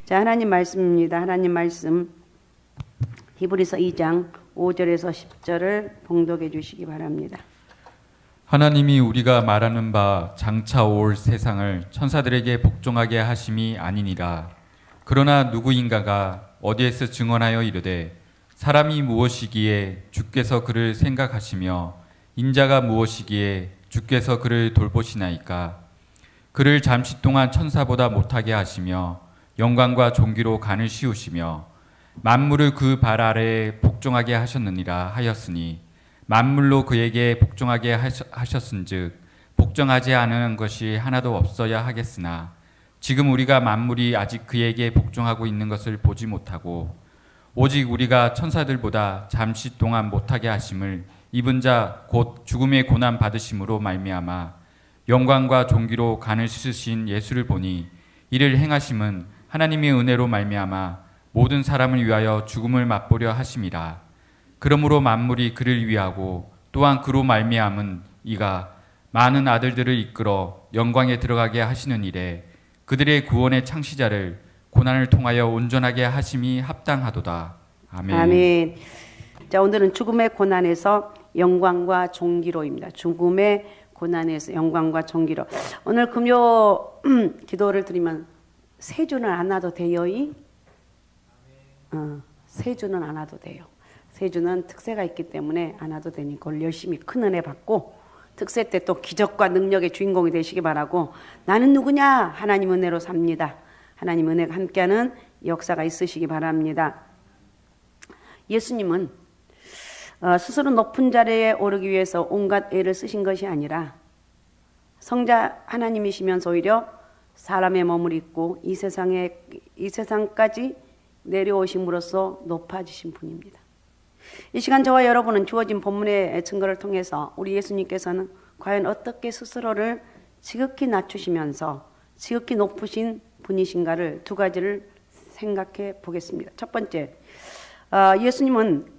자, 하나님 말씀입니다. 하나님 말씀 히브리서 2장 5절에서 10절을 봉독해 주시기 바랍니다. 하나님이 우리가 말하는 바 장차 올 세상을 천사들에게 복종하게 하심이 아니니라. 그러나 누구인가가 어디에서 증언하여 이르되 사람이 무엇이기에 주께서 그를 생각하시며 인자가 무엇이기에 주께서 그를 돌보시나이까. 그를 잠시 동안 천사보다 못하게 하시며 영광과 존귀로 간을 씌우시며 만물을 그 발 아래에 복종하게 하셨느니라 하였으니 만물로 그에게 복종하게 하셨은즉 복종하지 않은 것이 하나도 없어야 하겠으나 지금 우리가 만물이 아직 그에게 복종하고 있는 것을 보지 못하고 오직 우리가 천사들보다 잠시 동안 못하게 하심을 입은 자 곧 죽음의 고난 받으심으로 말미암아 영광과 존귀로 간을 씻으신 예수를 보니 이를 행하심은 하나님의 은혜로 말미암아 모든 사람을 위하여 죽음을 맛보려 하심이라. 그러므로 만물이 그를 위하고 또한 그로 말미암은 이가 많은 아들들을 이끌어 영광에 들어가게 하시는 일에 그들의 구원의 창시자를 고난을 통하여 온전하게 하심이 합당하도다. 아멘. 아멘. 자, 오늘은 죽음의 고난에서 영광과 존귀로입니다. 죽음의 고난에서 영광과 존귀로. 오늘 금요 기도를 드리면 세 주는 안 와도 돼요이? 세 주는 안 와도 돼요. 세 주는 특세가 있기 때문에 안 와도 되니까 열심히 큰 은혜 받고 특세 때 또 기적과 능력의 주인공이 되시기 바라고. 나는 누구냐? 하나님 은혜로 삽니다. 하나님 은혜가 함께하는 역사가 있으시기 바랍니다. 예수님은 스스로 높은 자리에 오르기 위해서 온갖 애를 쓰신 것이 아니라 성자 하나님이시면서 오히려 사람의 몸을 입고 이 세상까지 내려오심으로써 높아지신 분입니다. 이 시간 저와 여러분은 주어진 본문의 증거를 통해서 우리 예수님께서는 과연 어떻게 스스로를 지극히 낮추시면서 지극히 높으신 분이신가를 두 가지를 생각해 보겠습니다. 첫 번째, 예수님은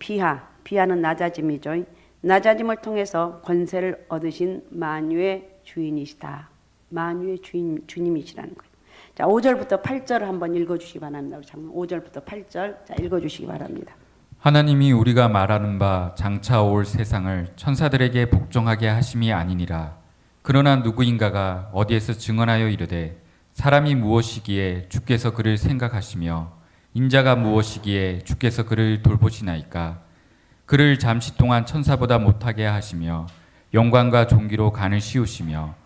비하는 낮아짐이죠. 낮아짐을 통해서 권세를 얻으신 만유의 주인이시다. 만유의 주님이시라는 거예요. 자, 5절부터 8절을 한번 읽어주시기 바랍니다. 우리 장로님 5절부터 8절 자, 읽어주시기 바랍니다. 하나님이 우리가 말하는 바 장차 올 세상을 천사들에게 복종하게 하심이 아니니라. 그러나 누구인가가 어디에서 증언하여 이르되 사람이 무엇이기에 주께서 그를 생각하시며 인자가 무엇이기에 주께서 그를 돌보시나이까. 그를 잠시 동안 천사보다 못하게 하시며 영광과 존귀로 간을 씌우시며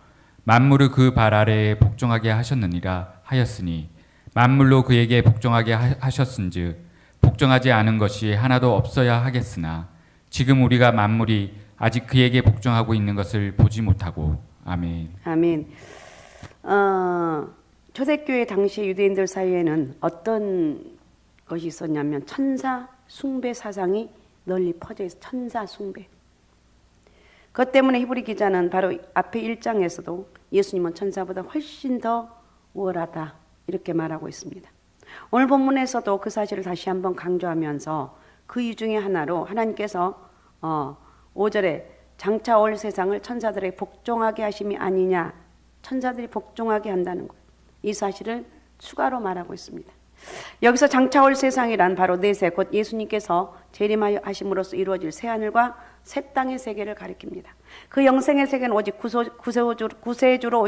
만물을 그 발 아래에 복종하게 하셨느니라 하였으니 만물로 그에게 복종하게 하셨은즉 복종하지 않은 것이 하나도 없어야 하겠으나 지금 우리가 만물이 아직 그에게 복종하고 있는 것을 보지 못하고. 아멘. 아멘. 초대교회 당시 유대인들 사이에는 어떤 것이 있었냐면 천사 숭배 사상이 널리 퍼져 있어. 천사 숭배. 그것 때문에 히브리 기자는 바로 앞에 1장에서도 예수님은 천사보다 훨씬 더 우월하다 이렇게 말하고 있습니다. 오늘 본문에서도 그 사실을 다시 한번 강조하면서 그 이유 중에 하나로 하나님께서 5절에 장차 올 세상을 천사들에게 복종하게 하심이 아니냐, 천사들이 복종하게 한다는 것, 이 사실을 추가로 말하고 있습니다. 여기서 장차 올 세상이란 바로 내세 곧 예수님께서 재림하심으로써 이루어질 새하늘과 새 땅의 세계를 가리킵니다. 그 영생의 세계는 오직 구세주로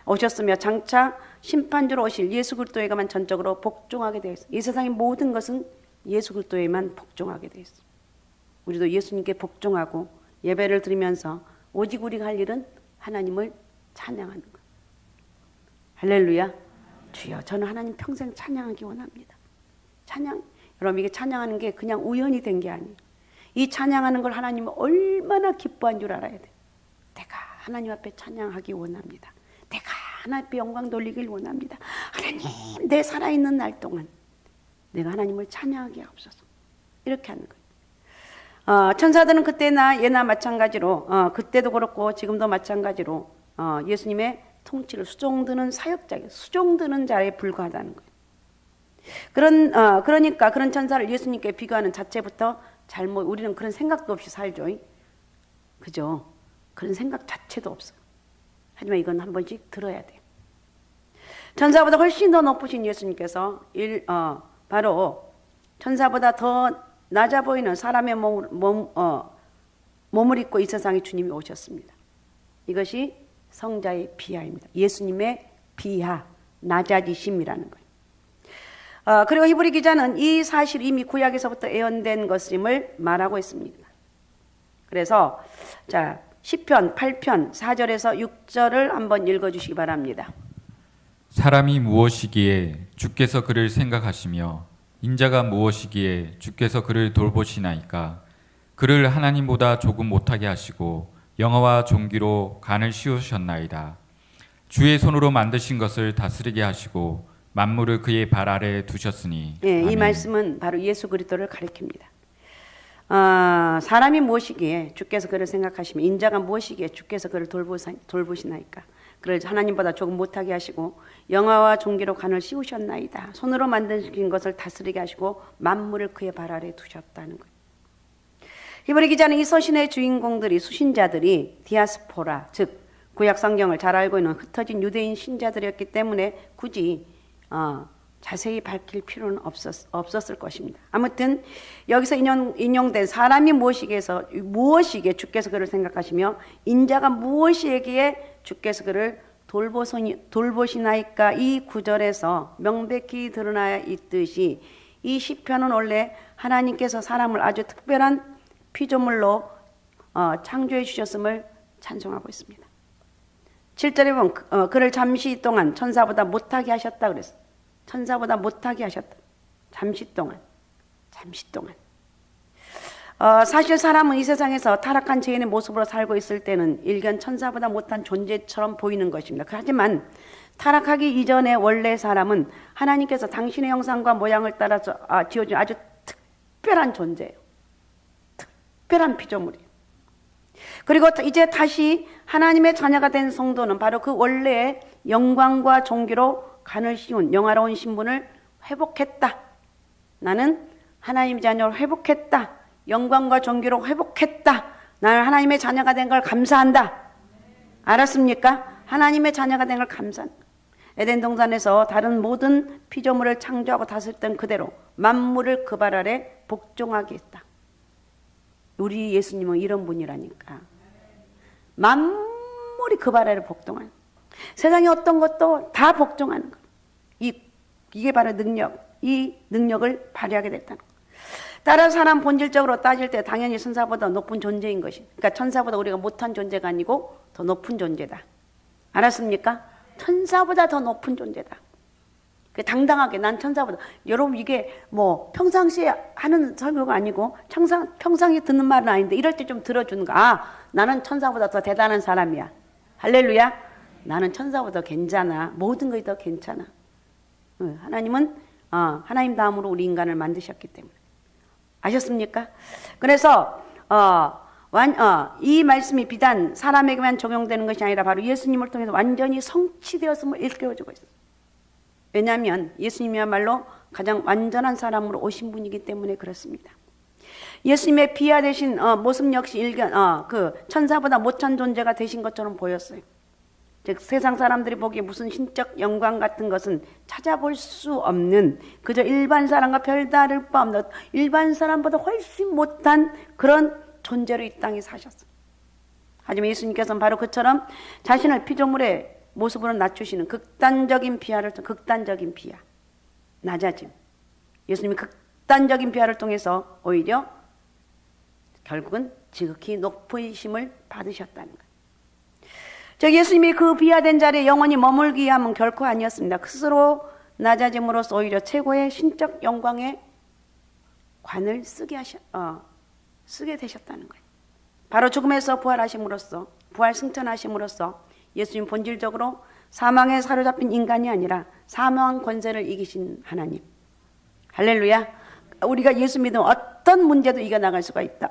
오셨으며 장차 심판주로 오실 예수 그리스도에게만 전적으로 복종하게 되어 있습니다. 이 세상의 모든 것은 예수 그리스도에만 복종하게 되어 있습니다. 우리도 예수님께 복종하고 예배를 드리면서 오직 우리가 할 일은 하나님을 찬양하는 것. 할렐루야. 주여, 저는 하나님 평생 찬양하기 원합니다. 찬양, 여러분 이게 찬양하는 게 그냥 우연이 된 게 아니에요. 이 찬양하는 걸 하나님은 얼마나 기뻐한 줄 알아야 돼요. 내가 하나님 앞에 찬양하기 원합니다. 내가 하나님 앞에 영광 돌리길 원합니다. 하나님, 내 살아있는 날 동안 내가 하나님을 찬양하게 하옵소서. 이렇게 하는 거예요. 천사들은 그때나 예나 마찬가지로 그때도 그렇고 지금도 마찬가지로 예수님의 통치를 수종드는 사역자예요. 수종드는 자에 불과하다는 거예요. 그러니까 그런 천사를 예수님께 비교하는 자체부터 우리는 그런 생각도 없이 살죠. 그죠? 그런 생각 자체도 없어요. 하지만 이건 한 번씩 들어야 돼요. 천사보다 훨씬 더 높으신 예수님께서 바로 천사보다 더 낮아 보이는 사람의 몸을 입고 이 세상에 주님이 오셨습니다. 이것이 성자의 비하입니다. 예수님의 비하, 낮아지심이라는 거예요. 그리고 히브리 기자는 이 사실이 이미 구약에서부터 예언된 것임을 말하고 있습니다. 그래서 자 시편 8편 4절에서 6절을 한번 읽어주시기 바랍니다. 사람이 무엇이기에 주께서 그를 생각하시며 인자가 무엇이기에 주께서 그를 돌보시나이까. 그를 하나님보다 조금 못하게 하시고 영어와 종기로 간을 씌우셨나이다. 주의 손으로 만드신 것을 다스리게 하시고 만물을 그의 발 아래에 두셨으니. 예, 이 아멘. 말씀은 바로 예수 그리스도를 가리킵니다. 사람이 무엇이기에 주께서 그를 생각하시며 인자가 무엇이기에 주께서 그를 돌보시나이까. 그를 하나님보다 조금 못하게 하시고 영화와 종기로 간을 씌우셨나이다. 손으로 만드신 것을 다스리게 하시고 만물을 그의 발 아래에 두셨다는 거예요. 히브리 기자는 이 서신의 주인공들이 수신자들이 디아스포라, 즉 구약 성경을 잘 알고 있는 흩어진 유대인 신자들이었기 때문에 굳이 자세히 밝힐 필요는 없었을 것입니다. 아무튼 여기서 인용된 사람이 무엇이기에 주께서 그를 생각하시며 인자가 무엇이기에 주께서 그를 돌보시나이까, 이 구절에서 명백히 드러나 있듯이 이 시편은 원래 하나님께서 사람을 아주 특별한 피조물로 창조해 주셨음을 찬송하고 있습니다. 7절에 보면 그를 잠시 동안 천사보다 못하게 하셨다 그랬어요. 천사보다 못하게 하셨다. 잠시 동안. 사실 사람은 이 세상에서 타락한 죄인의 모습으로 살고 있을 때는 일견 천사보다 못한 존재처럼 보이는 것입니다. 하지만 타락하기 이전의 원래 사람은 하나님께서 당신의 형상과 모양을 따라서 지어준 아주 특별한 존재예요. 특별한 피조물이에요. 그리고 이제 다시 하나님의 자녀가 된 성도는 바로 그 원래의 영광과 존귀로 간을 씌운 영화로운 신분을 회복했다. 나는 하나님의 자녀를 회복했다. 영광과 존귀로 회복했다. 나는 하나님의 자녀가 된 걸 감사한다. 알았습니까? 하나님의 자녀가 된 걸 감사한다. 에덴 동산에서 다른 모든 피조물을 창조하고 다스렸던 그대로 만물을 그 발 아래 복종하게 했다. 우리 예수님은 이런 분이라니까. 만물이 그 발 아래 복종하는, 세상의 어떤 것도 다 복종하는 거. 이게 바로 이 능력을 발휘하게 됐다는 거. 다른 사람 본질적으로 따질 때 당연히 천사보다 높은 존재인 것이. 그러니까 천사보다 우리가 못한 존재가 아니고 더 높은 존재다. 알았습니까? 천사보다 더 높은 존재다. 당당하게 난 천사보다. 여러분 이게 뭐 평상시에 하는 설교가 아니고 평상시에 듣는 말은 아닌데 이럴 때 좀 들어주는 거. 나는 천사보다 더 대단한 사람이야. 할렐루야. 나는 천사보다 괜찮아. 모든 것이 더 괜찮아. 하나님은 하나님 다음으로 우리 인간을 만드셨기 때문에. 아셨습니까? 그래서 이 말씀이 비단 사람에게만 적용되는 것이 아니라 바로 예수님을 통해서 완전히 성취되었음을 일깨워주고 있어요. 왜냐하면 예수님이야말로 가장 완전한 사람으로 오신 분이기 때문에 그렇습니다. 예수님의 비하되신 모습 역시 그 천사보다 못한 존재가 되신 것처럼 보였어요. 즉 세상 사람들이 보기에 무슨 신적 영광 같은 것은 찾아볼 수 없는, 그저 일반 사람과 별다를 바 없는 일반 사람보다 훨씬 못한 그런 존재로 이 땅에 사셨어요. 하지만 예수님께서는 바로 그처럼 자신을 피조물의 모습으로 낮추시는 극단적인 비하, 낮아짐. 예수님이 극단적인 비하를 통해서 오히려 결국은 지극히 높으심을 받으셨다는 거예요. 즉 예수님이 그 비하된 자리에 영원히 머물기 위함은 결코 아니었습니다. 스스로 낮아짐으로써 오히려 최고의 신적 영광의 관을 쓰게 되셨다는 거예요. 바로 죽음에서 부활하심으로써, 부활 승천하심으로써 예수님 본질적으로 사망에 사로잡힌 인간이 아니라 사망 권세를 이기신 하나님. 할렐루야. 우리가 예수 믿으면 어떤 문제도 이겨나갈 수가 있다.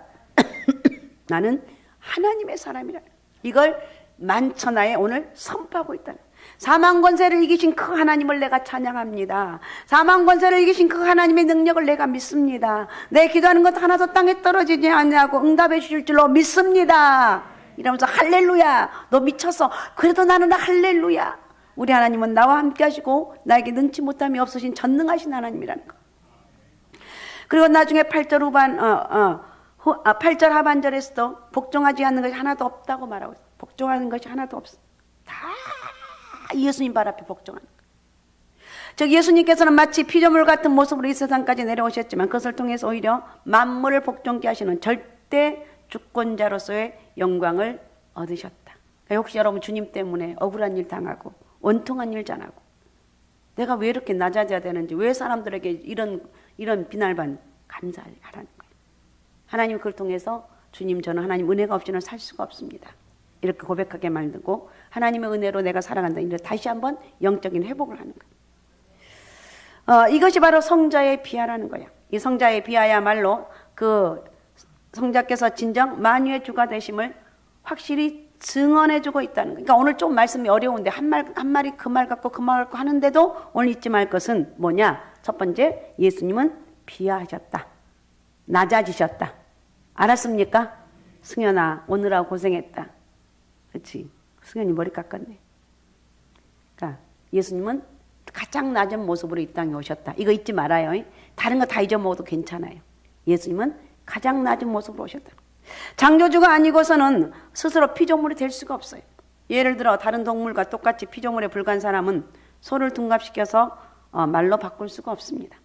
나는 하나님의 사람이라. 이걸 만천하에 오늘 선포하고 있다. 사망 권세를 이기신 그 하나님을 내가 찬양합니다. 사망 권세를 이기신 그 하나님의 능력을 내가 믿습니다. 내 기도하는 것 하나도 땅에 떨어지지 않냐고 응답해 주실 줄로 믿습니다. 이러면서 할렐루야. 너 미쳤어. 그래도 나는 할렐루야. 우리 하나님은 나와 함께 하시고 나에게 능치 못함이 없으신 전능하신 하나님이라는 거. 그리고 나중에 8절 후반 8절 하반절에서도 복종하지 않는 것이 하나도 없다고 말하고 있어요. 복종하는 것이 하나도 없어. 다 예수님 발 앞에 복종하는 거예요. 즉 예수님께서는 마치 피조물 같은 모습으로 이 세상까지 내려오셨지만 그것을 통해서 오히려 만물을 복종케 하시는 절대 주권자로서의 영광을 얻으셨다. 그러니까 혹시 여러분 주님 때문에 억울한 일 당하고 원통한 일 당하고 내가 왜 이렇게 낮아져야 되는지, 왜 사람들에게 이런 비난을 감사하라는 거예요. 하나님 그걸 통해서 주님, 저는 하나님 은혜가 없이는 살 수가 없습니다. 이렇게 고백하게 만들고 하나님의 은혜로 내가 살아간다. 이제 다시 한번 영적인 회복을 하는 거예요. 이것이 바로 성자의 비하라는 거야. 이 성자의 비하야말로 그 성자께서 진정 만유의 주가 되심을 확실히 증언해주고 있다는 거예요. 그러니까 오늘 좀 말씀이 어려운데 한 말이 그 말 갖고 그 말 갖고 하는데도 오늘 잊지 말 것은 뭐냐? 첫 번째, 예수님은 비하하셨다. 낮아지셨다. 알았습니까? 승현아, 오늘아 고생했다. 그렇지? 승현이 머리 깎았네. 그러니까 예수님은 가장 낮은 모습으로 이 땅에 오셨다. 이거 잊지 말아요. 다른 거 다 잊어먹어도 괜찮아요. 예수님은 가장 낮은 모습으로 오셨다. 창조주가 아니고서는 스스로 피조물이 될 수가 없어요. 예를 들어 다른 동물과 똑같이 피조물에 불과한 사람은 소를 둔갑시켜서 말로 바꿀 수가 없습니다.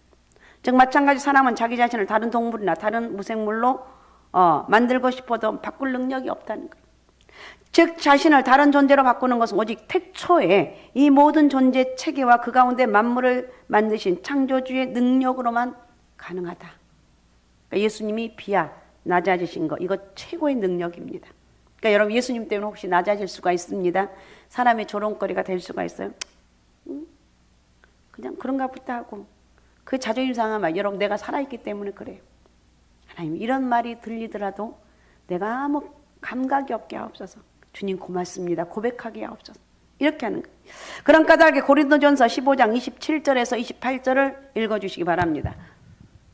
즉 마찬가지 사람은 자기 자신을 다른 동물이나 다른 무생물로 만들고 싶어도 바꿀 능력이 없다는 거예요. 즉 자신을 다른 존재로 바꾸는 것은 오직 태초에 이 모든 존재 체계와 그 가운데 만물을 만드신 창조주의 능력으로만 가능하다. 그러니까 예수님이 비하, 낮아지신 거, 이거 최고의 능력입니다. 그러니까 여러분 예수님 때문에 혹시 낮아질 수가 있습니다. 사람의 조롱거리가 될 수가 있어요. 그냥 그런가 보다 하고 그 자존심 상한 말, 여러분 내가 살아있기 때문에 그래요. 하나님 이런 말이 들리더라도 내가 아무 감각이 없게 하옵소서. 주님 고맙습니다. 고백하게 하옵소서. 이렇게 하는 거예요. 그런 까닭에 고린도전서 15장 27절에서 28절을 읽어주시기 바랍니다.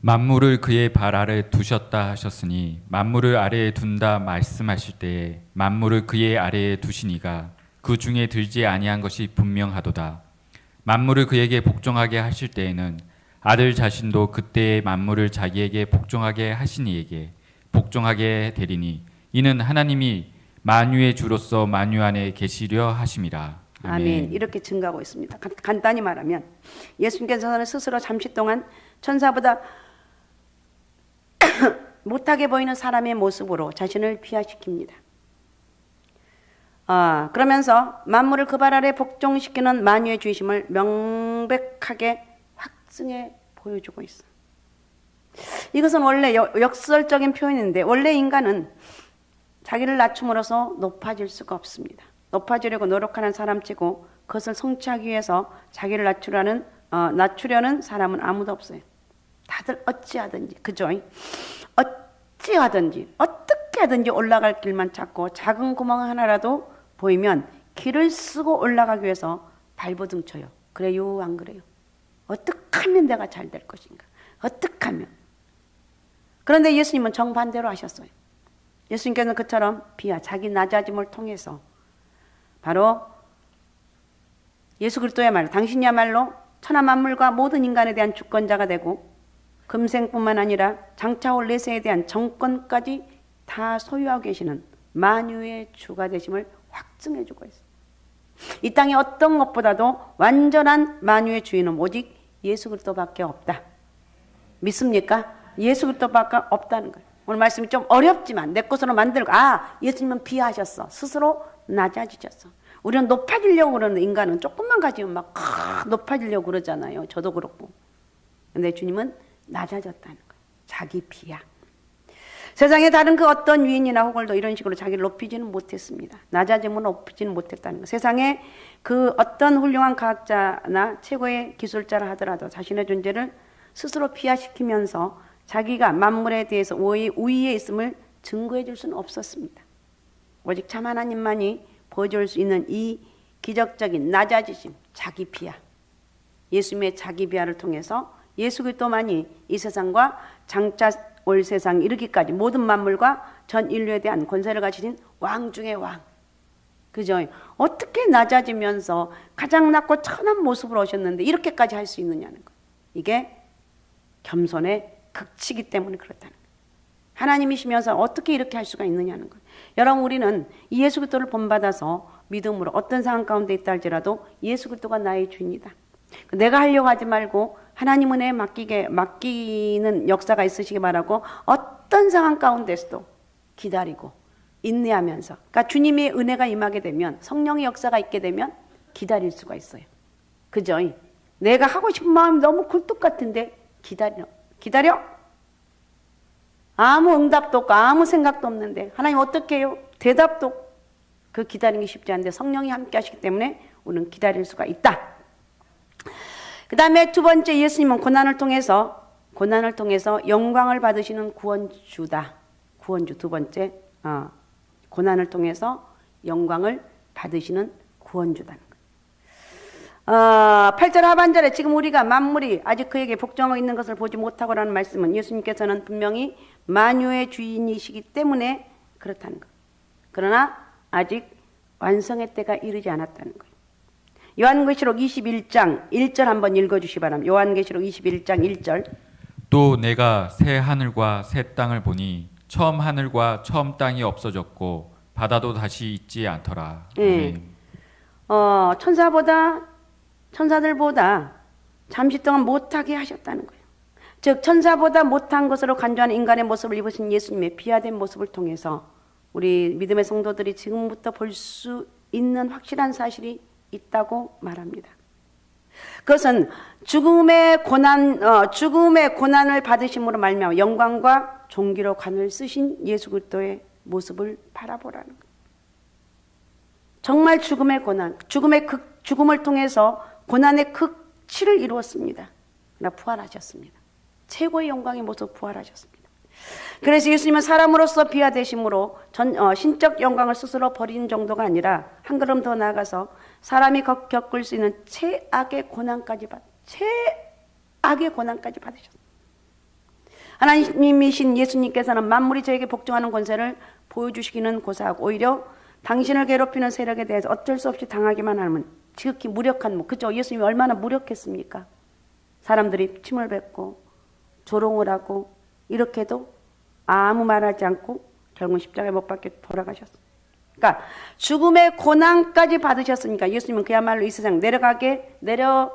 만물을 그의 발 아래 두셨다 하셨으니 만물을 아래에 둔다 말씀하실 때에 만물을 그의 아래에 두시니가 그 중에 들지 아니한 것이 분명하도다. 만물을 그에게 복종하게 하실 때에는 아들 자신도 그때의 만물을 자기에게 복종하게 하시니에게 복종하게 되리니 이는 하나님이 만유의 주로서 만유 안에 계시려 하심이라. 아멘. 아멘. 이렇게 증가하고 있습니다. 간단히 말하면 예수님께서는 스스로 잠시 동안 천사보다 못하게 보이는 사람의 모습으로 자신을 비하시킵니다. 그러면서 만물을 그 발 아래 복종시키는 만유의 주이심을 명백하게 확증해 보여주고 있어. 이것은 원래 역설적인 표현인데 원래 인간은 자기를 낮춤으로써 높아질 수가 없습니다. 높아지려고 노력하는 사람치고 그것을 성취하기 위해서 자기를 낮추려는 사람은 아무도 없어요. 다들 어찌하든지, 그죠? 어찌하든지 어떻게 하든지 올라갈 길만 찾고 작은 구멍 하나라도 보이면 길을 쓰고 올라가기 위해서 발버둥 쳐요. 그래요, 안 그래요? 어떻게 하면 내가 잘 될 것인가? 어떻게 하면? 그런데 예수님은 정반대로 하셨어요. 예수님께서는 그처럼 자기 낮아짐을 통해서 바로 예수 그리스도야말로 당신이야말로 천하 만물과 모든 인간에 대한 주권자가 되고 금생뿐만 아니라 장차 올 내세에 대한 정권까지 다 소유하고 계시는 만유의 주가 되심을 확증해주고 있어요. 이 땅에 어떤 것보다도 완전한 만유의 주인은 오직 예수 그리스도밖에 없다. 믿습니까? 예수 그리스도밖에 없다는 거예요. 오늘 말씀이 좀 어렵지만 내 것으로 만들고 예수님은 비하하셨어. 스스로 낮아지셨어. 우리는 높아지려고 그러는 인간은 조금만 가지면 막 높아지려고 그러잖아요. 저도 그렇고. 근데 주님은 낮아졌다는 거예요. 자기 비하. 세상에 다른 그 어떤 위인이나 호걸도 이런 식으로 자기를 높이지는 못했습니다. 낮아짐은 높이지는 못했다는 거예요. 세상에 그 어떤 훌륭한 과학자나 최고의 기술자라 하더라도 자신의 존재를 스스로 비하시키면서 자기가 만물에 대해서 우위에 있음을 증거해 줄 수는 없었습니다. 오직 참 하나님만이 보여줄 수 있는 이 기적적인 낮아지심, 자기 비하. 예수님의 자기 비하를 통해서 예수 그리스도만이 이 세상과 장차 올 세상 이르기까지 모든 만물과 전 인류에 대한 권세를 가지신 왕 중의 왕. 그죠? 어떻게 낮아지면서 가장 낮고 천한 모습으로 오셨는데 이렇게까지 할 수 있느냐는 거예요. 이게 겸손의 극치기 때문에 그렇다는 거예요. 하나님이시면서 어떻게 이렇게 할 수가 있느냐는 거예요. 여러분, 우리는 이 예수 그리스도를 본받아서 믿음으로 어떤 상황 가운데 있다 할지라도 예수 그리스도가 나의 주인이다. 내가 하려고 하지 말고 하나님 은혜에 맡기는 역사가 있으시기 바라고 어떤 상황 가운데서도 기다리고 인내하면서, 그러니까 주님의 은혜가 임하게 되면, 성령의 역사가 있게 되면 기다릴 수가 있어요. 그죠? 내가 하고 싶은 마음이 너무 굴뚝 같은데 기다려. 아무 응답도 없고 아무 생각도 없는데 하나님 어떻게 해요? 대답도 없고. 그 기다리는 게 쉽지 않은데 성령이 함께 하시기 때문에 우리는 기다릴 수가 있다. 그 다음에 두 번째, 예수님은 고난을 통해서 영광을 받으시는 구원주다. 구원주. 두 번째, 고난을 통해서 영광을 받으시는 구원주다는 거예요. 8절 하반절에 지금 우리가 만물이 아직 그에게 복종하고 있는 것을 보지 못하고라는 말씀은 예수님께서는 분명히 만유의 주인이시기 때문에 그렇다는 거예요. 그러나 아직 완성의 때가 이르지 않았다는 거예요. 요한계시록 21장 1절 한번 읽어주시기 바랍니다. 요한계시록 21장 1절. 또 내가 새 하늘과 새 땅을 보니 처음 하늘과 처음 땅이 없어졌고 바다도 다시 있지 않더라. 네. 천사들보다 잠시 동안 못하게 하셨다는 거예요. 즉 천사보다 못한 것으로 간주하는 인간의 모습을 입으신 예수님의 비하된 모습을 통해서 우리 믿음의 성도들이 지금부터 볼 수 있는 확실한 사실이 있다고 말합니다. 그것은 죽음의 고난을 받으심으로 말미암아 영광과 존귀로 관을 쓰신 예수 그리스도의 모습을 바라보라는 거예요. 정말 죽음의 고난, 죽음을 통해서 고난의 극치를 이루었습니다. 그러나 부활하셨습니다. 최고의 영광의 모습 부활하셨습니다. 그래서 예수님은 사람으로서 비하되심으로 신적 영광을 스스로 버린 정도가 아니라 한 걸음 더 나아가서 사람이 겪을 수 있는 최악의 고난까지 받으셨습니다. 하나님이신 예수님께서는 만물이 저에게 복종하는 권세를 보여주시기는 고사하고 오히려 당신을 괴롭히는 세력에 대해서 어쩔 수 없이 당하기만 하면 지극히 무력한 그죠? 예수님이 얼마나 무력했습니까? 사람들이 침을 뱉고 조롱을 하고 이렇게도 아무 말하지 않고 결국 십자가에 못 박혀 돌아가셨어요. 그러니까 죽음의 고난까지 받으셨으니까 예수님은 그야말로 이 세상 내려가려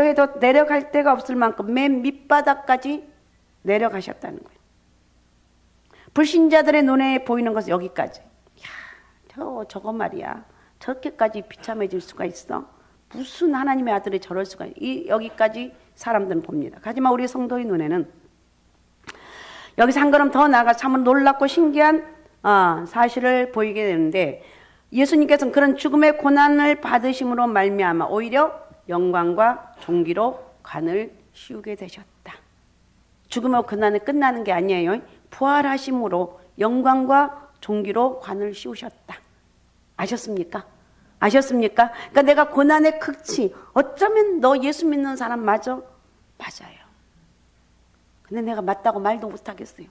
해도 내려갈 데가 없을 만큼 맨 밑바닥까지 내려가셨다는 거예요. 불신자들의 눈에 보이는 것은 여기까지. 저거 말이야. 저렇게까지 비참해질 수가 있어? 무슨 하나님의 아들이 저럴 수가 있어? 여기까지 사람들은 봅니다. 하지만 우리 성도의 눈에는 여기서 한 걸음 더 나아가 참으로 놀랍고 신기한 사실을 보이게 되는데 예수님께서는 그런 죽음의 고난을 받으심으로 말미암아 오히려 영광과 존귀로 관을 씌우게 되셨다. 죽음의 고난이 끝나는 게 아니에요. 부활하심으로 영광과 존귀로 관을 씌우셨다. 아셨습니까? 그러니까 내가 고난의 극치, 어쩌면 너 예수 믿는 사람 맞아? 맞아요. 근데 내가 맞다고 말도 못하겠어요.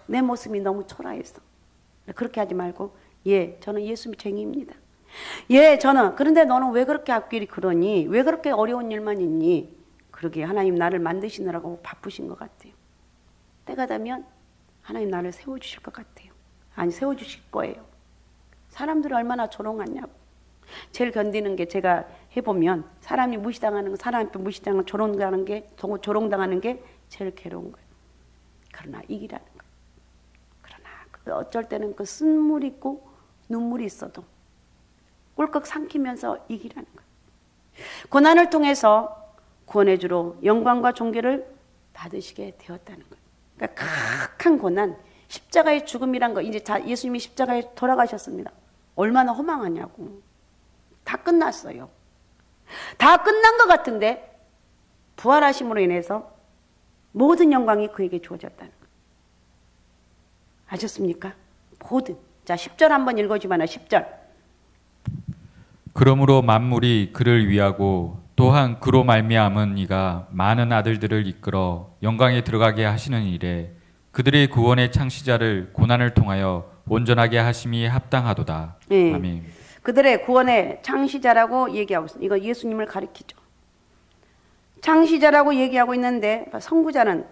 내 모습이 너무 초라해서. 그렇게 하지 말고, 저는 예수 쟁이입니다. 그런데 너는 왜 그렇게 앞길이 그러니? 왜 그렇게 어려운 일만 있니? 그러게 하나님 나를 만드시느라고 바쁘신 것 같아요. 때가 되면 하나님 나를 세워주실 것 같아요. 아니, 세워주실 거예요. 사람들이 얼마나 조롱하냐고. 제일 견디는 게 제가 해보면 사람이 무시당하는 거, 사람 앞에 무시당하는 조롱당하는 게 제일 괴로운 거예요. 그러나 이기라는 거예요. 그러나 어쩔 때는 그 쓴물 있고 눈물이 있어도 꿀꺽 삼키면서 이기라는 거예요. 고난을 통해서 구원의 주로 영광과 존귀를 받으시게 되었다는 거예요. 그러니까 극한 고난, 십자가의 죽음이란 거, 이제 예수님이 십자가에 돌아가셨습니다. 얼마나 허망하냐고. 다 끝났어요. 다 끝난 것 같은데 부활하심으로 인해서 모든 영광이 그에게 주어졌다는 거예요. 아셨습니까? 모든. 자, 10절 한번 읽어주면 10절. 그러므로 만물이 그를 위하고 또한 그로 말미암은 이가 많은 아들들을 이끌어 영광에 들어가게 하시는 일에 그들의 구원의 창시자를 고난을 통하여 온전하게 하심이 합당하도다. 네. 아멘. 그들의 구원의 창시자라고 얘기하고 있습니다. 이거 예수님을 가리키죠. 창시자라고 얘기하고 있는데 선구자는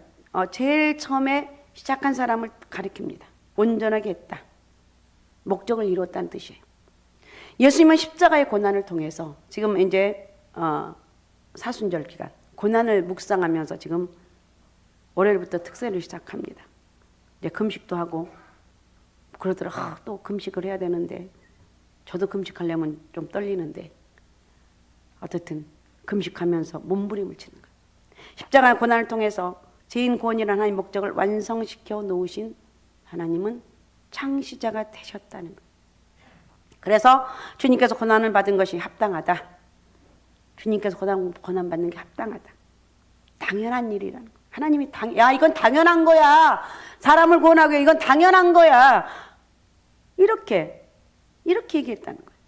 제일 처음에 시작한 사람을 가리킵니다. 온전하게 했다. 목적을 이루었다는 뜻이에요. 예수님은 십자가의 고난을 통해서 지금 이제 사순절 기간 고난을 묵상하면서 지금 월요일부터 특세를 시작합니다. 이제 금식도 하고 그러더라. 또 금식을 해야 되는데 저도 금식하려면 좀 떨리는데 어쨌든 금식하면서 몸부림을 치는 거예요. 십자가의 고난을 통해서 죄인 구원이라는 하나님의 목적을 완성시켜 놓으신 하나님은 창시자가 되셨다는 거예요. 그래서 주님께서 고난을 받은 것이 합당하다. 주님께서 고난 받는 게 합당하다. 당연한 일이라는 거예요. 하나님이 이건 당연한 거야. 사람을 구원하기 위해 이건 당연한 거야. 이렇게 얘기했다는 거예요.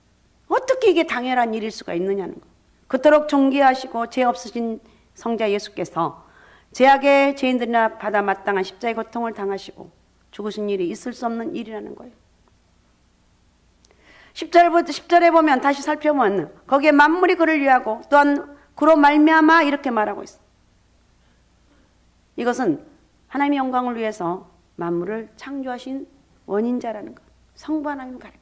어떻게 이게 당연한 일일 수가 있느냐는 거예요. 그토록 존귀하시고 죄 없으신 성자 예수께서 죄악의 죄인들이나 받아 마땅한 십자가의 고통을 당하시고 죽으신 일이 있을 수 없는 일이라는 거예요. 10절에 보면 다시 살펴보면 거기에 만물이 그를 위하고 또한 그로 말미암아 이렇게 말하고 있어요. 이것은 하나님의 영광을 위해서 만물을 창조하신 원인자라는 것. 성부 하나님을 가리킵니다.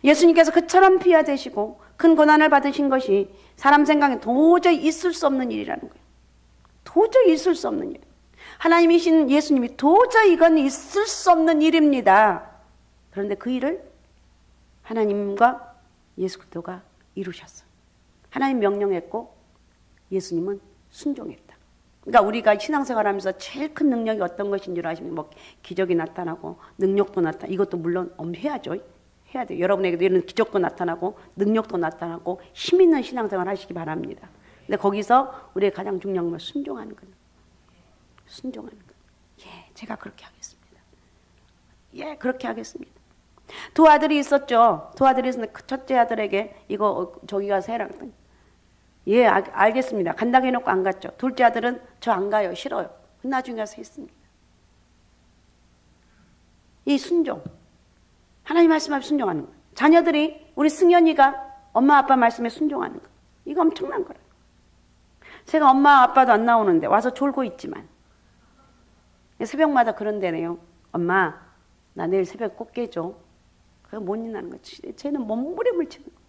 예수님께서 그처럼 피하되시고 큰 고난을 받으신 것이 사람 생각에 도저히 있을 수 없는 일이라는 거예요. 도저히 있을 수 없는 일. 하나님이신 예수님이 도저히 이건 있을 수 없는 일입니다. 그런데 그 일을 하나님과 예수 그리스도가 이루셨어요. 하나님 명령했고 예수님은 순종했다. 그러니까 우리가 신앙생활하면서 제일 큰 능력이 어떤 것인 줄 아시면 뭐 기적이 나타나고 능력도 나타나고 이것도 물론 해야죠. 해야 돼요. 여러분에게도 이런 기적도 나타나고 능력도 나타나고 힘 있는 신앙생활 하시기 바랍니다. 근데 거기서 우리의 가장 중요한 건 순종하는 거예요. 순종하는 거예요. 예, 제가 그렇게 하겠습니다. 예, 그렇게 하겠습니다. 두 아들이 있었죠. 두 아들이 있었는데 그 첫째 아들에게 이거 저기 가서 해라 그랬더니 예, 알겠습니다. 간다고 해놓고 안 갔죠. 둘째 아들은 저 안 가요. 싫어요. 나중에 가서 했습니다. 이 순종. 하나님 말씀 앞에 순종하는 거예요. 자녀들이 우리 승현이가 엄마 아빠 말씀에 순종하는 거예요. 이거 엄청난 거예요. 제가 엄마 아빠도 안 나오는데 와서 졸고 있지만 새벽마다 그런데네요. 엄마 나 내일 새벽 꼭 깨줘. 그거 못 일어나는 거지. 쟤는 몸부림을 치는 거예요.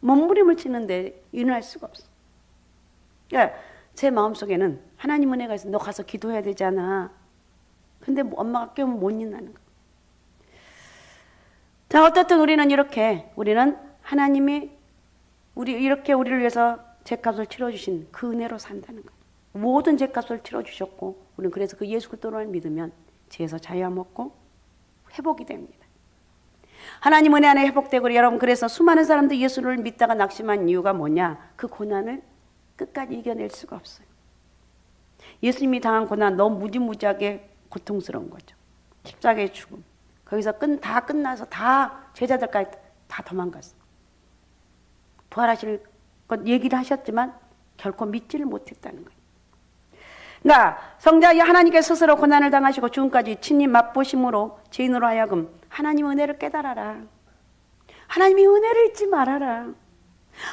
몸부림을 치는데 일어날 수가 없어. 그러니까 제 마음속에는 하나님 은혜가 있어. 너 가서 기도해야 되잖아. 근데 엄마가 깨우면 못 일어나는 거야. 자, 어쨌든 우리는 하나님이 이렇게 우리를 위해서 죄값을 치러주신 그 은혜로 산다는 거예요. 모든 죄값을 치러주셨고 우리는 그래서 그 예수 그리스도를 믿으면 죄에서 자유함 얻고 회복이 됩니다. 하나님 은혜 안에 회복되고 여러분 그래서 수많은 사람들이 예수를 믿다가 낙심한 이유가 뭐냐? 그 고난을 끝까지 이겨낼 수가 없어요. 예수님이 당한 고난 너무 무지무지하게 고통스러운 거죠. 십자가의 죽음. 거기서 다 끝나서 다 제자들까지 다 도망갔어요. 부활하실 것 얘기를 하셨지만 결코 믿지를 못했다는 거예요. 그러니까 성자 하나님께서 스스로 고난을 당하시고 죽음까지 친히 맛보심으로 죄인으로 하여금 하나님 은혜를 깨달아라. 하나님이 은혜를 잊지 말아라.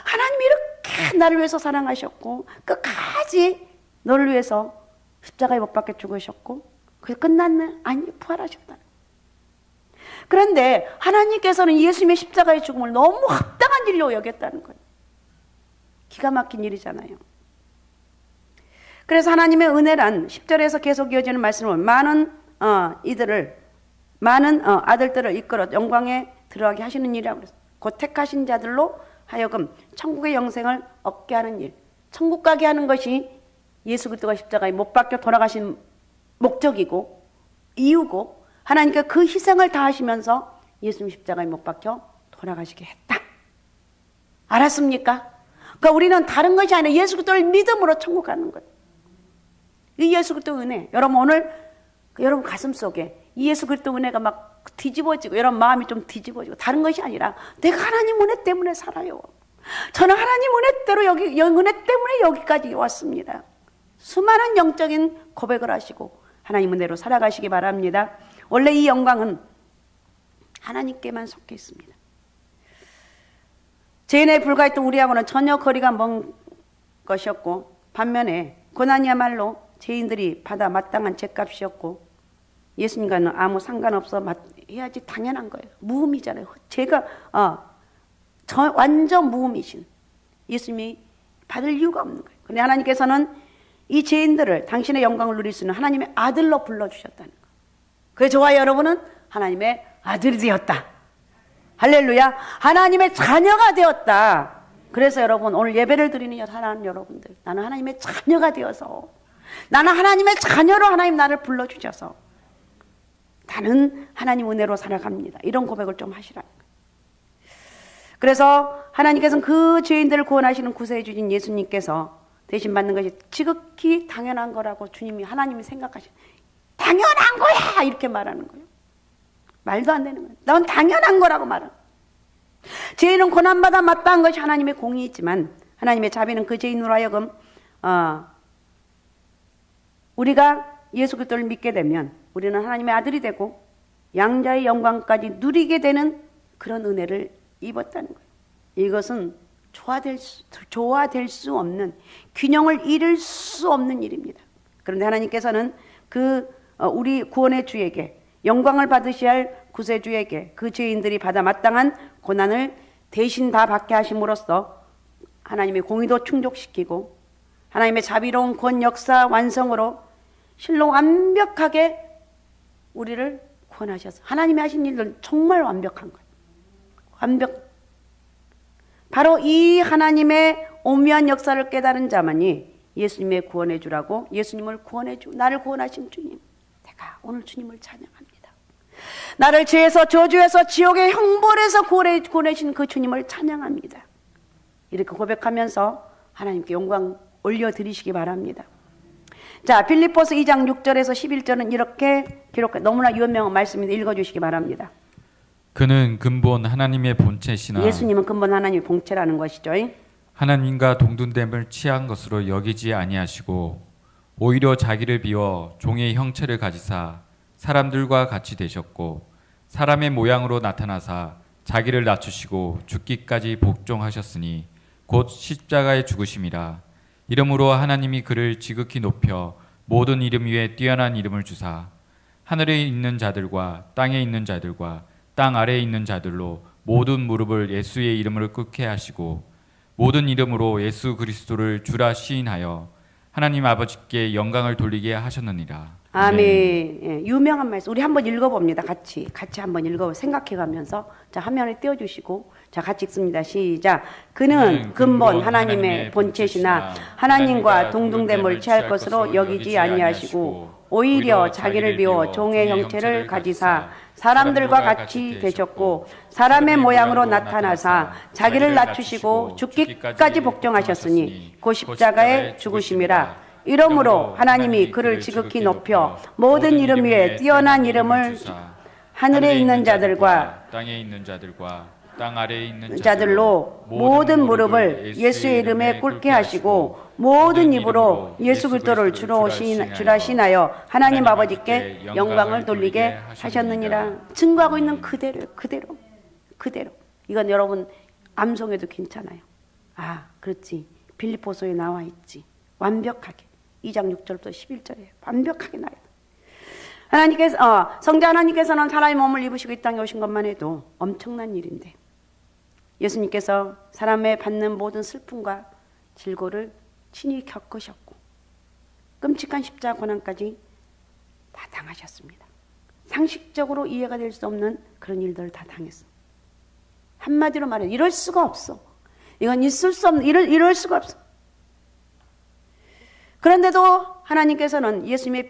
하나님이 이렇게 나를 위해서 사랑하셨고 끝까지 너를 위해서 십자가에 못 박혀 죽으셨고 그게 끝났네? 아니 부활하셨다. 그런데 하나님께서는 예수님의 십자가의 죽음을 너무 합당한 일로 여겼다는 거예요. 기가 막힌 일이잖아요. 그래서 하나님의 은혜란 10절에서 계속 이어지는 말씀을 많은 아들들을 이끌어 영광에 들어가게 하시는 일이라고 그랬어요. 곧 택하신 자들로 하여금 천국의 영생을 얻게 하는 일. 천국 가게 하는 것이 예수 그리스도가 십자가에 못 박혀 돌아가신 목적이고 이유고 하나님께 그 희생을 다하시면서 예수님 십자가에 못 박혀 돌아가시게 했다. 알았습니까? 그러니까 우리는 다른 것이 아니라 예수 그리스도를 믿음으로 천국 가는 거예요. 이 예수 그리스도 은혜. 여러분 오늘 여러분 가슴 속에 이 예수 그리스도 은혜가 막 뒤집어지고 여러분 마음이 좀 뒤집어지고 다른 것이 아니라 내가 하나님 은혜 때문에 살아요. 저는 하나님 은혜대로 은혜 때문에 여기까지 왔습니다. 수많은 영적인 고백을 하시고 하나님 은혜로 살아가시기 바랍니다. 원래 이 영광은 하나님께만 속해 있습니다. 죄인에 불과했던 우리하고는 전혀 거리가 먼 것이었고, 반면에 고난이야말로 죄인들이 받아 마땅한 죄값이었고, 예수님과는 아무 상관없어 해야지 당연한 거예요. 무음이잖아요. 죄가 완전 무음이신 예수님이 받을 이유가 없는 거예요. 그런데 하나님께서는 이 죄인들을 당신의 영광을 누릴 수 있는 하나님의 아들로 불러주셨다는 거예요. 그래서 저와 여러분은 하나님의 아들이 되었다. 할렐루야. 하나님의 자녀가 되었다. 그래서 여러분 오늘 예배를 드리는 사랑하는 여러분들, 나는 하나님의 자녀가 되어서, 나는 하나님의 자녀로 하나님 나를 불러주셔서 나는 하나님 은혜로 살아갑니다. 이런 고백을 좀 하시라는 거예요. 그래서 하나님께서는 그 죄인들을 구원하시는 구세해 주신 예수님께서 대신 받는 것이 지극히 당연한 거라고 주님이, 하나님이 생각하시는, 당연한 거야 이렇게 말하는 거예요. 말도 안 되는 거예요. 넌 당연한 거라고 말하는 거예요. 죄인은 고난받아 마땅한 것이 하나님의 공의이지만 하나님의 자비는 그 죄인으로 하여금 우리가 예수 그리스도를 믿게 되면 우리는 하나님의 아들이 되고 양자의 영광까지 누리게 되는 그런 은혜를 입었다는 거예요. 이것은 조화될 수 없는, 균형을 잃을 수 없는 일입니다. 그런데 하나님께서는 우리 구원의 주에게, 영광을 받으셔야 할 구세주에게 그 죄인들이 받아 마땅한 고난을 대신 다 받게 하심으로써 하나님의 공의도 충족시키고 하나님의 자비로운 구원 역사 완성으로 실로 완벽하게 우리를 구원하셔서, 하나님이 하신 일들은 정말 완벽한 거예요. 바로 이 하나님의 오묘한 역사를 깨달은 자만이 예수님의 구원해 주라고, 예수님을 구원해 주, 나를 구원하신 주님, 내가 오늘 주님을 찬양합니다. 나를 죄에서, 저주에서, 지옥의 형벌에서 구원해주신 그 주님을 찬양합니다. 이렇게 고백하면서 하나님께 영광 올려드리시기 바랍니다. 자, 빌립보서 2장 6절에서 11절은 이렇게 기록해, 너무나 유명한 말씀인데 읽어주시기 바랍니다. 그는 근본 하나님의 본체시나, 예수님은 근본 하나님의 본체라는 것이죠. 하나님과 동등됨을 취한 것으로 여기지 아니하시고 오히려 자기를 비워 종의 형체를 가지사 사람들과 같이 되셨고 사람의 모양으로 나타나사 자기를 낮추시고 죽기까지 복종하셨으니 곧 십자가의 죽으심이라. 이러므로 하나님이 그를 지극히 높여 모든 이름 위에 뛰어난 이름을 주사 하늘에 있는 자들과 땅에 있는 자들과 땅 아래에 있는 자들로 모든 무릎을 예수의 이름으로 꿇게 하시고 모든 이름으로 예수 그리스도를 주라 시인하여 하나님 아버지께 영광을 돌리게 하셨느니라. 아멘. 예, 유명한 말씀. 우리 한번 읽어봅니다. 같이 한번 생각해가면서 자, 화면에 띄워주시고 자, 같이 읽습니다. 시작. 그는 근본 하나님의 본체시나 하나님과 동등됨을 취할 것으로 여기지 아니하시고 오히려 자기를 비워 종의 형체를 가지사 사람들과 같이 되셨고 사람의 모양으로 나타나사 자기를 낮추시고 죽기까지 복종하셨으니 곧 십자가의 죽으심이라. 이러므로 하나님이 그를 지극히 높여 모든 이름 위에 뛰어난 이름을 하늘에 있는 자들과 땅에 있는 자들과 땅 아래에 있는 자들로 모든 무릎을 예수의 이름에 꿇게 하시고 모든 입으로 예수 그리스도를 주라 시인하여 하나님 아버지께 영광을 돌리게 하셨느니라. 증거하고 있는 그대로. 이건 여러분 암송해도 괜찮아요. 아, 그렇지. 빌립보서에 나와 있지. 완벽하게 2장 6절부터 11절에 완벽하게 나와 있다. 성자 하나님께서는 사람의 몸을 입으시고 이 땅에 오신 것만 해도 엄청난 일인데 예수님께서 사람의 받는 모든 슬픔과 질고를 친히 겪으셨고 끔찍한 십자가 고난까지 다 당하셨습니다. 상식적으로 이해가 될 수 없는 그런 일들을 다 당했어. 한마디로 말해 이럴 수가 없어. 이건 있을 수 없는, 이럴 수가 없어. 그런데도 하나님께서는 예수님의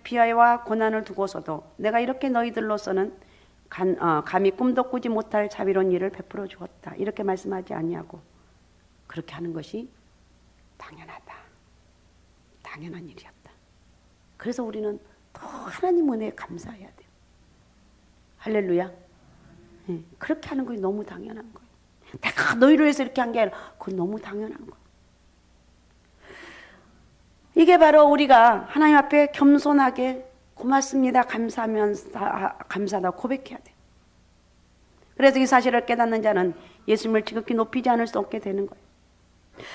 피하와 고난을 두고서도 내가 이렇게 너희들로서는 감히 꿈도 꾸지 못할 자비로운 일을 베풀어 주었다. 이렇게 말씀하지 아니하고 그렇게 하는 것이 당연하다. 당연한 일이었다. 그래서 우리는 더 하나님 은혜에 감사해야 돼요. 할렐루야. 네, 그렇게 하는 것이 너무 당연한 거예요. 내가 너희를 위해서 이렇게 한 게 아니라 그건 너무 당연한 거예요. 이게 바로 우리가 하나님 앞에 겸손하게 고맙습니다, 감사하다 고백해야 돼요. 그래서 이 사실을 깨닫는 자는 예수님을 지극히 높이지 않을 수 없게 되는 거예요.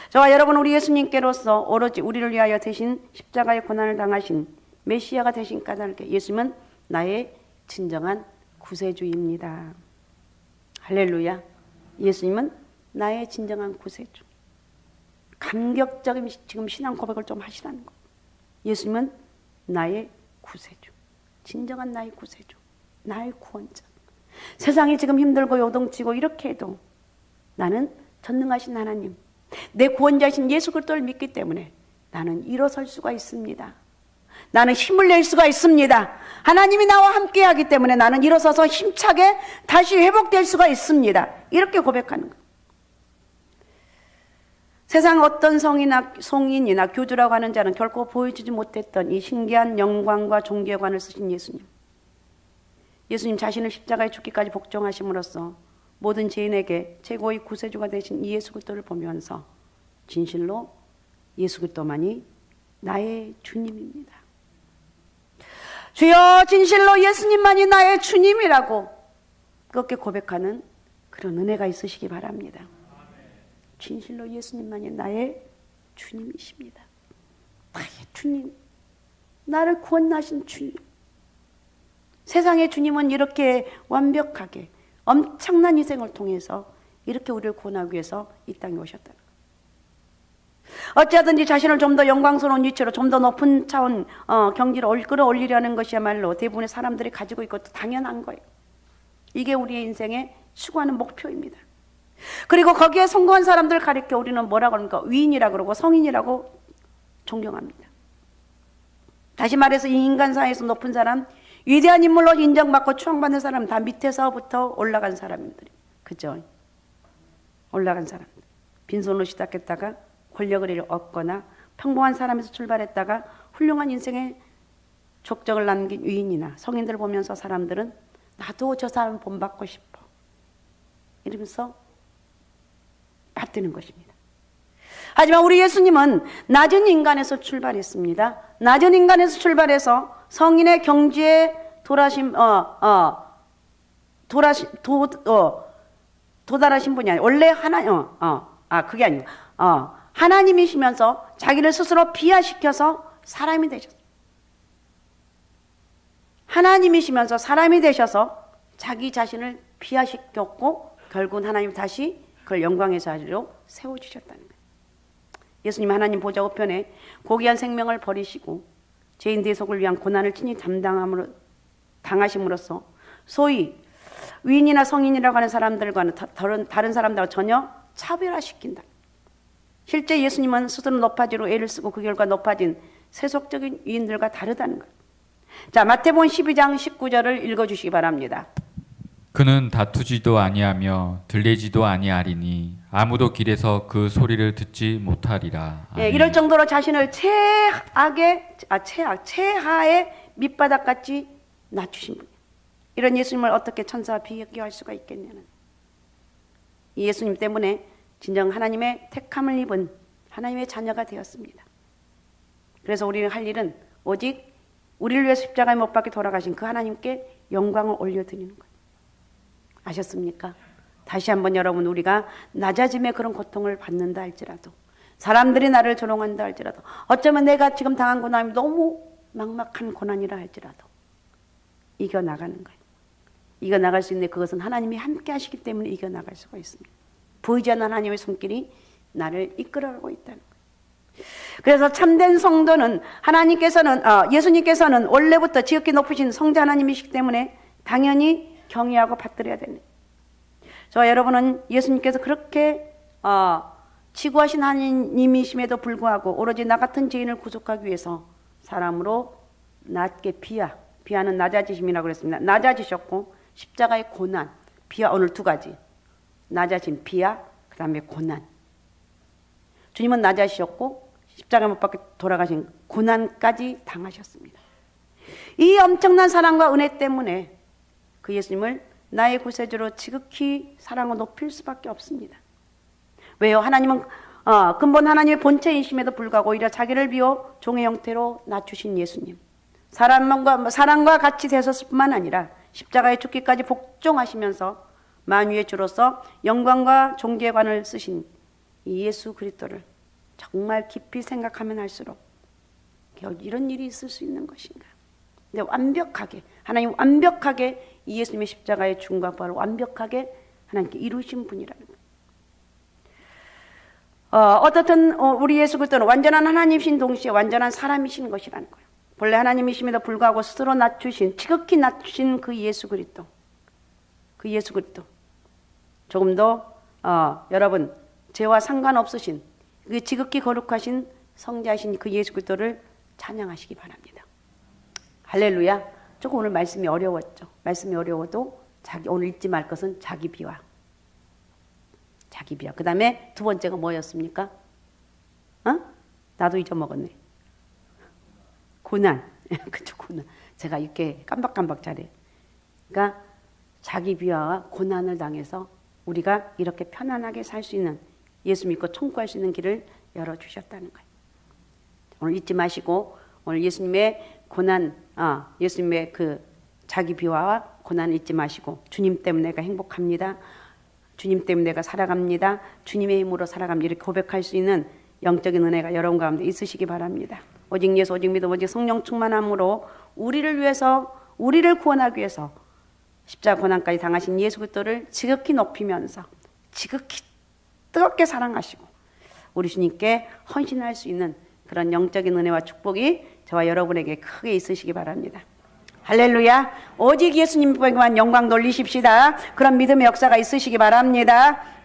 저와 여러분, 우리 예수님께로서 오로지 우리를 위하여 대신 십자가의 고난을 당하신 메시아가 되신 까닭에 예수님은 나의 진정한 구세주입니다. 할렐루야. 예수님은 나의 진정한 구세주. 감격적인 지금 신앙 고백을 좀 하시라는 거예요. 예수님은 나의 구세주. 진정한 나의 구세주. 나의 구원자. 세상이 지금 힘들고 요동치고 이렇게 해도 나는 전능하신 하나님, 내 구원자이신 예수 그리스도를 믿기 때문에 나는 일어설 수가 있습니다. 나는 힘을 낼 수가 있습니다. 하나님이 나와 함께하기 때문에 나는 일어서서 힘차게 다시 회복될 수가 있습니다. 이렇게 고백하는 거예요. 세상 어떤 성인이나 교주라고 하는 자는 결코 보여주지 못했던 이 신기한 영광과 존귀관을 쓰신 예수님. 예수님 자신을 십자가에 죽기까지 복종하심으로써 모든 죄인에게 최고의 구세주가 되신 이 예수 그리스도를 보면서 진실로 예수 그리스도만이 나의 주님입니다. 주여, 진실로 예수님만이 나의 주님이라고 그렇게 고백하는 그런 은혜가 있으시기 바랍니다. 진실로 예수님만이 나의 주님이십니다. 나의 주님, 나를 구원하신 주님. 세상의 주님은 이렇게 완벽하게 엄청난 희생을 통해서 이렇게 우리를 구원하기 위해서 이 땅에 오셨다. 어찌하든지 자신을 좀 더 영광스러운 위치로 좀 더 높은 차원 경지로 끌어올리려는 것이야말로 대부분의 사람들이 가지고 있고 당연한 거예요. 이게 우리의 인생의 추구하는 목표입니다. 그리고 거기에 성공한 사람들을 가리켜 우리는 뭐라고 합니까? 위인이라고 그러고 성인이라고 존경합니다. 다시 말해서 이 인간사회에서 높은 사람, 위대한 인물로 인정받고 추앙받는 사람 다 밑에서부터 올라간 사람들이, 그죠? 올라간 사람들. 빈손으로 시작했다가 권력을 얻거나 평범한 사람에서 출발했다가 훌륭한 인생의 족적을 남긴 위인이나 성인들 보면서 사람들은 나도 저 사람 본받고 싶어 이러면서 받드는 것입니다. 하지만 우리 예수님은 낮은 인간에서 출발했습니다. 낮은 인간에서 출발해서 성인의 경지에 도달하신 분이 아니에요. 원래 그게 아니고 하나님이시면서 자기를 스스로 비하시켜서 사람이 되셨어요. 하나님이시면서 사람이 되셔서 자기 자신을 비하시켰고 결국은 하나님 다시 그걸 영광의 자리로 세워주셨다는 거예요. 예수님 하나님 보좌 우편에 고귀한 생명을 버리시고 죄인 대속을 위한 고난을 친히 당하심으로써 소위 위인이나 성인이라고 하는 사람들과는 다른 사람들과 전혀 차별화시킨다. 실제 예수님은 스스로 높아지로 애를 쓰고 그 결과 높아진 세속적인 위인들과 다르다는 거예요. 자, 마태복음 12장 19절을 읽어주시기 바랍니다. 그는 다투지도 아니하며 들리지도 아니하리니 아무도 길에서 그 소리를 듣지 못하리라. 예, 이럴 정도로 자신을 최하의 밑바닥같이 낮추신 분이에요. 이런 예수님을 어떻게 천사와 비교할 수가 있겠냐는, 이 예수님 때문에 진정 하나님의 택함을 입은 하나님의 자녀가 되었습니다. 그래서 우리는 할 일은 오직 우리를 위해 십자가에 못 박혀 돌아가신 그 하나님께 영광을 올려드리는 거예요. 아셨습니까? 다시 한번 여러분, 우리가 낮아짐의 그런 고통을 받는다 할지라도, 사람들이 나를 조롱한다 할지라도, 어쩌면 내가 지금 당한 고난이 너무 막막한 고난이라 할지라도 이겨나가는 거예요. 이겨나갈 수 있는데 그것은 하나님이 함께 하시기 때문에 이겨나갈 수가 있습니다. 보이지 않는 하나님의 손길이 나를 이끌어가고 있다는 거예요. 그래서 참된 성도는 예수님께서는 원래부터 지극히 높으신 성자 하나님이시기 때문에 당연히 경외하고 받들어야 되는, 저와 여러분은 예수님께서 그렇게 지구하신 하나님이심에도 불구하고 오로지 나 같은 죄인을 구속하기 위해서 사람으로 낮게 비하는 낮아지심이라고 그랬습니다. 낮아지셨고 십자가의 고난, 비하, 오늘 두 가지, 낮아짐, 비하, 그 다음에 고난. 주님은 낮아지셨고 십자가에 못 박혀 돌아가신 고난까지 당하셨습니다. 이 엄청난 사랑과 은혜 때문에 그 예수님을 나의 구세주로 지극히 사랑하고 높일 수밖에 없습니다. 왜요? 하나님은 근본 하나님의 본체이심에도 불구하고 오히려 자기를 비워 종의 형태로 낮추신 예수님, 사랑과 같이 되셨을 뿐만 아니라 십자가에 죽기까지 복종하시면서 만유의 주로서 영광과 존귀관을 쓰신 이 예수 그리스도를 정말 깊이 생각하면 할수록 이런 일이 있을 수 있는 것인가? 근데 완벽하게 하나님 완벽하게 이 예수님의 십자가의 죽음과 부활을 완벽하게 하나님께 이루신 분이라는 거예요. 어떻든 우리 예수 그리스도는 완전한 하나님이신 동시에 완전한 사람이신 것이라는 거예요. 본래 하나님이심에도 불구하고 스스로 낮추신 지극히 낮추신 그 예수 그리스도, 그 예수 그리스도 조금 더 여러분 죄와 상관없으신 그 지극히 거룩하신 성자이신 그 예수 그리스도를 찬양하시기 바랍니다. 할렐루야. 조금 오늘 말씀이 어려웠죠. 말씀이 어려워도 오늘 잊지 말 것은 자기 비화. 자기 비하. 그 다음에 두 번째가 뭐였습니까? 나도 잊어먹었네. 고난. 그쵸, 고난. 제가 이렇게 깜박깜박 잘해. 그러니까 자기 비하와 고난을 당해서 우리가 이렇게 편안하게 살 수 있는, 예수 믿고 청구할 수 있는 길을 열어주셨다는 거예요. 오늘 잊지 마시고 오늘 예수님의 고난, 예수님의 그 자기 비하와 고난을 잊지 마시고 주님 때문에 내가 행복합니다. 주님 때문에 내가 살아갑니다. 주님의 힘으로 살아갑니다. 이렇게 고백할 수 있는 영적인 은혜가 여러분 가운데 있으시기 바랍니다. 오직 예수, 오직 믿음, 오직 성령 충만함으로 우리를 위해서, 우리를 구원하기 위해서 십자가 고난까지 당하신 예수 그리스도를 지극히 높이면서 지극히 뜨겁게 사랑하시고 우리 주님께 헌신할 수 있는 그런 영적인 은혜와 축복이 저와 여러분에게 크게 있으시기 바랍니다. 할렐루야. 오직 예수님께만 영광 돌리십시다. 그런 믿음의 역사가 있으시기 바랍니다.